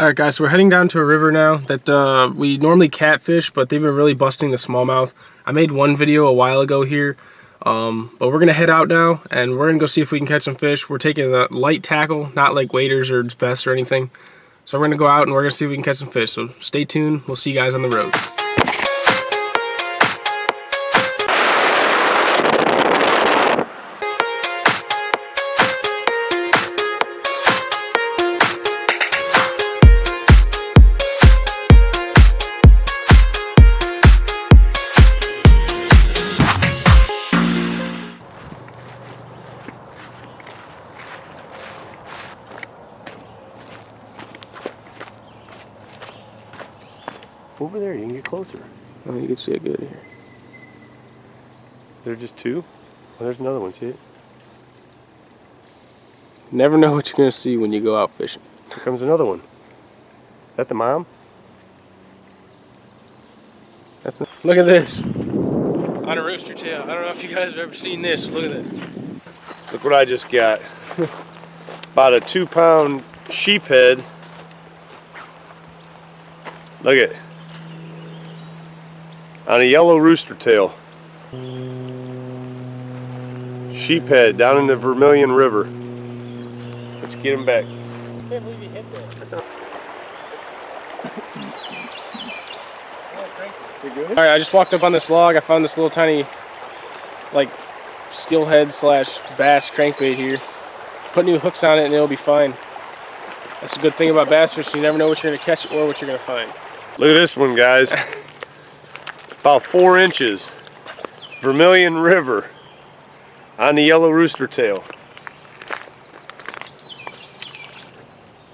Alright guys, so we're heading down to a river now that we normally catfish, but they've been really busting the smallmouth. I made one video a while ago here, but we're going to head out now and we're going to go see if we can catch some fish. We're taking a light tackle, not like waders or vests or anything. So we're going to go out and we're going to see if we can catch some fish. So stay tuned, we'll see you guys on the road. Over there, you can get closer. Oh, you can see it good here. There are just two? Oh, there's another one, see it? Never know what you're going to see when you go out fishing. Here comes another one. Is that the mom? That's not... Look at this. On a rooster tail. I don't know if you guys have ever seen this. Look at this. Look what I just got. About a 2-pound sheephead. Look at it. On a yellow rooster tail. Sheephead down in the Vermilion River. Let's get him back. I can't believe he hit that. Alright, I just walked up on this log. I found this little tiny, like, steelhead slash bass crankbait here. Put new hooks on it and it'll be fine. That's a good thing about bass fishing. You never know what you're going to catch or what you're going to find. Look at this one, guys. About 4 inches. Vermilion River on the yellow rooster tail.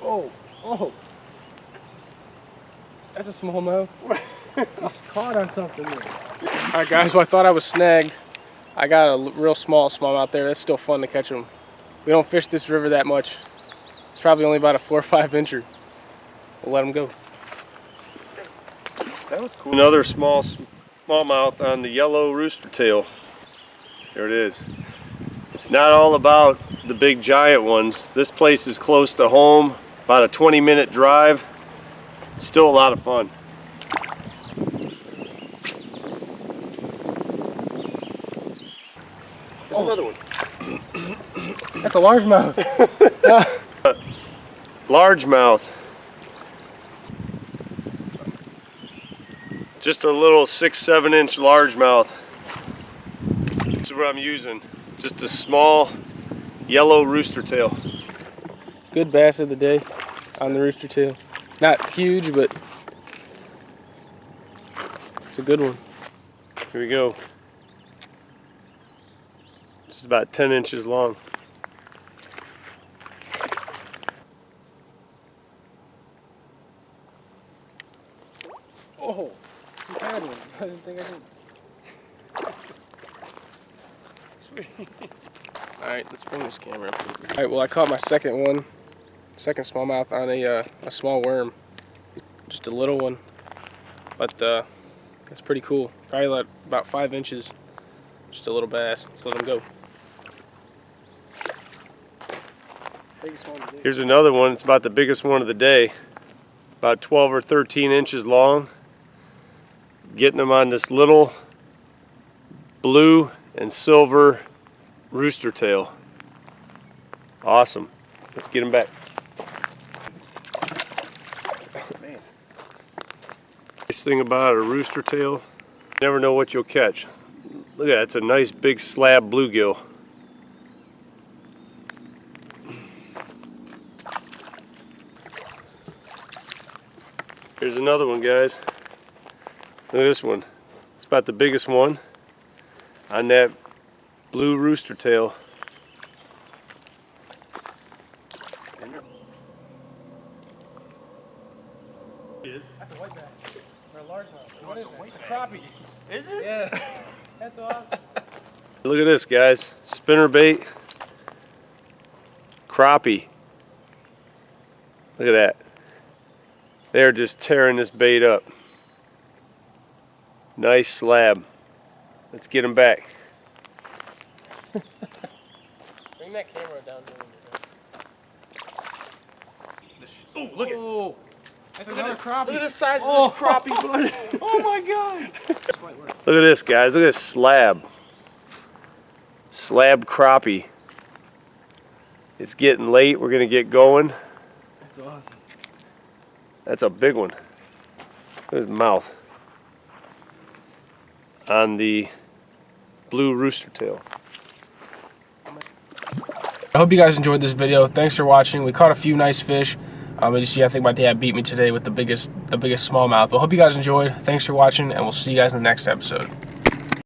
Oh, oh. That's a smallmouth. He's caught on something there. Alright guys, well I thought I was snagged. I got a real smallmouth there. That's still fun to catch them. We don't fish this river that much. It's probably only about a 4 or 5 incher. We'll let them go. That was cool. Another smallmouth on the yellow rooster tail. There it is. It's not all about the big giant ones. This place is close to home, about a 20-minute drive. It's still a lot of fun. There's another one. That's a largemouth. Largemouth. Just a little 6-7 inch largemouth. This is what I'm using. Just a small yellow rooster tail. Good bass of the day on the rooster tail. Not huge, but it's a good one. Here we go. Just about 10 inches long. Oh, you had one. I didn't think I did. Sweet. Alright, let's bring this camera up. Alright, well I caught my second smallmouth on a small worm. Just a little one. But that's pretty cool. Probably like about 5 inches. Just a little bass. Let's let him go. Here's another one. It's about the biggest one of the day. About 12 or 13 inches long. Getting them on this little blue and silver rooster tail. Awesome. Let's get him back. Man. Nice thing about a rooster tail, you never know what you'll catch. Look at that, it's a nice big slab bluegill. Here's another one, guys. Look at this one. It's about the biggest one on that blue rooster tail. That's a white bass. Or a largemouth. What is it? It's a crappie. Is it? Yeah. That's awesome. Look at this, guys. Spinner bait. Crappie. Look at that. They're just tearing this bait up. Nice slab. Let's get them back. Bring that camera down there. Oh, look at it. That's another crappie. Look at the size of this crappie, bud. Oh my god. Look at this, guys. Look at this slab. Slab crappie. It's getting late. We're gonna get going. That's awesome. That's a big one. Look at his mouth. On the blue rooster tail. I hope you guys enjoyed this video. Thanks for watching. We caught a few nice fish. As you see, I think my dad beat me today with the biggest smallmouth. But I hope you guys enjoyed. Thanks for watching, and we'll see you guys in the next episode.